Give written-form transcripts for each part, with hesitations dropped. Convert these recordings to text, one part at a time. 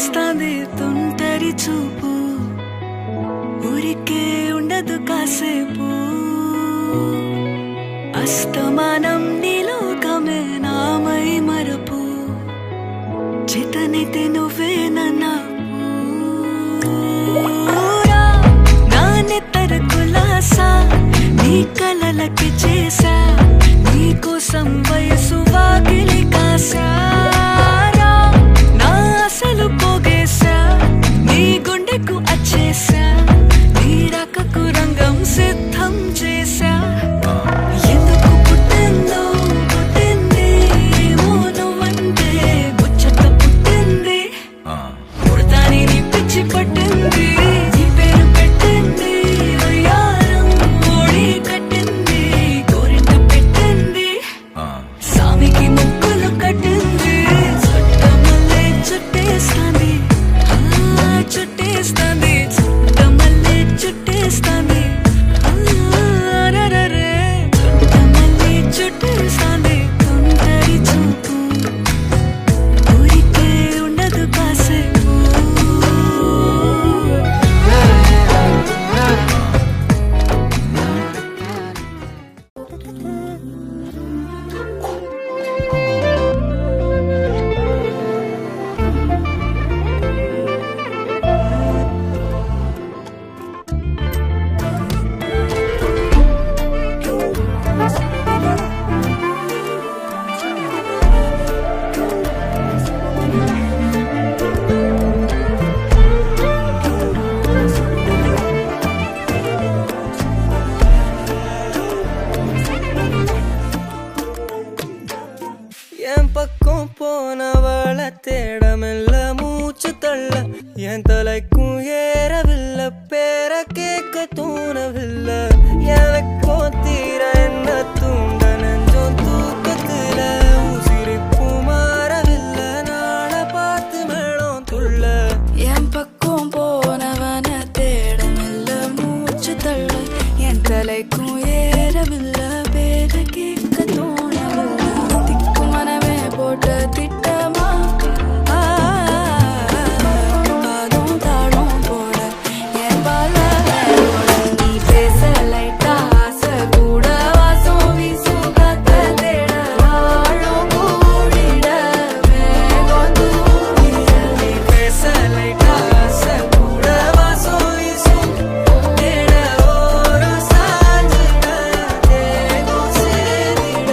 చుట్టేస్తాంది తుంటరి చూపు ఊరికే ఉండదు కాసేపు అస్తమానం నీలోకమే నామై మరపు చేతనైతే నువ్వే నాన్నెత్తర కులాసా నీ కలలకి చేసా నీ కోసం వయసు వాకిలి కాసా నా అసలు పోగేసా నీ గుండెకు అచ్చేసా నీ రాకకు రంగం సిద్ధం చేసా ఎందుకు పుట్టిందో పుట్టింది ఏమో నువ్వంటే ముచ్చట పుట్టింది పుడతాని నీ పిచ్చి పట్టింది నీ పేరు పెట్టింది వయ్యారం ఓడి కట్టింది గోరింట పెట్టింది సామికి ముక్కులు కట్టింది చుట్టమల్లే చుట్టేస్తాంది చుట్టేస్తాంది చుట్టమల్లే చుట్టేస్తాంది చుట్టమల్లే చుట్టేస్తాంది తుంటరి చూపు ఊరికే ఉండదు కాసేపు என் பக்கம் போனவள தேடமெல்ல மூச்சு தள்ள என் தலைக்கும் ஏறவில்லை பேர கேட்க தூணவில்லை எனக்கோ தீர என்ன தூண்ட நெஞ்சோம் தூக்கத்துல உசிரிப்பு மாறவில்லை நாள பார்த்து மேளம் துள்ள என் பக்கம் போனவன தேடமில்ல மூச்சு தள்ள என் தலைக்கும் ஏறவில்லை பேர கேட்க தோணவில்லை திக்கு மனமே போட்ட திட்டமா பாதம் தாளம் போட என் பால நீ பேச லைட்டா ஆசை கூட வாசம் வீசும் காத்த தேட ஆழம் கூடிட மேகம் தூங்கிட நீ பேச லைட்டா ஆசை கூட வாசம் வீசும் தேட ஓரம் சாஞ்சிட தேகம் சேரிட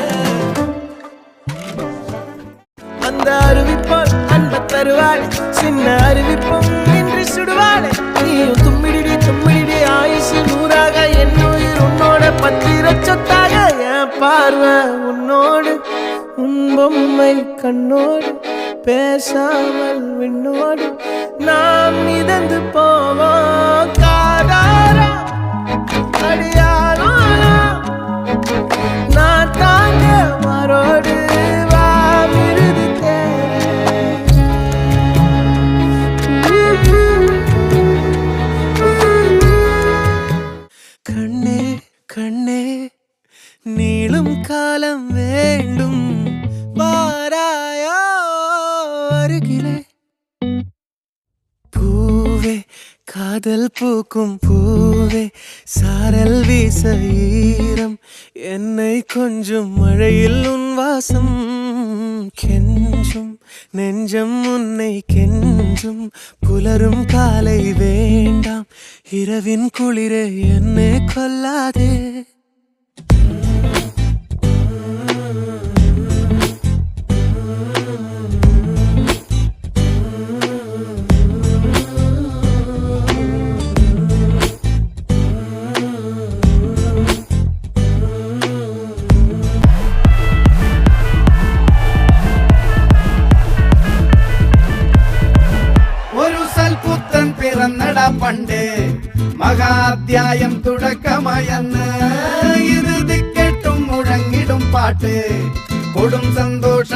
அந்த அருவிப்போல் அன்ப தருவாள் சின்ன அருவிப்பும் நின்று சுடுவாள் நீயும் தும்மிடி தும்மிடி ஆயுசு நூறாக என் உயிர் உன்னோட பத்திர சொத்தாக என் பார்வை உன்னோடு உன் பொம்மை கண்ணோடு பேசாமல் விண்ணோடு நாம் மிதந்து போவோம் காதாரா அடியாரோ நான் தாங்க மரோடு வா மிருது கண்ணே கண்ணே நீளும் காலம் வேண்டும் வாராயோ அருகிலே பூவே காதல் பூக்கும் பூவே சாரல் வீச ஈரம் என்னை கொஞ்சம் மழையில் உன் வாசம் கெஞ்சும் நெஞ்சம் உன்னை கெஞ்சும் புலரும் காலை வேண்டாம் இரவின் குளிரே என்னை கொல்லாதே പണ്ട് മഹാധ്യായം തുടക്കമയന്ന് ഇറുതി കേട്ടും മുഴങ്ങിടും പാട്ട് കൊടും സന്തോഷ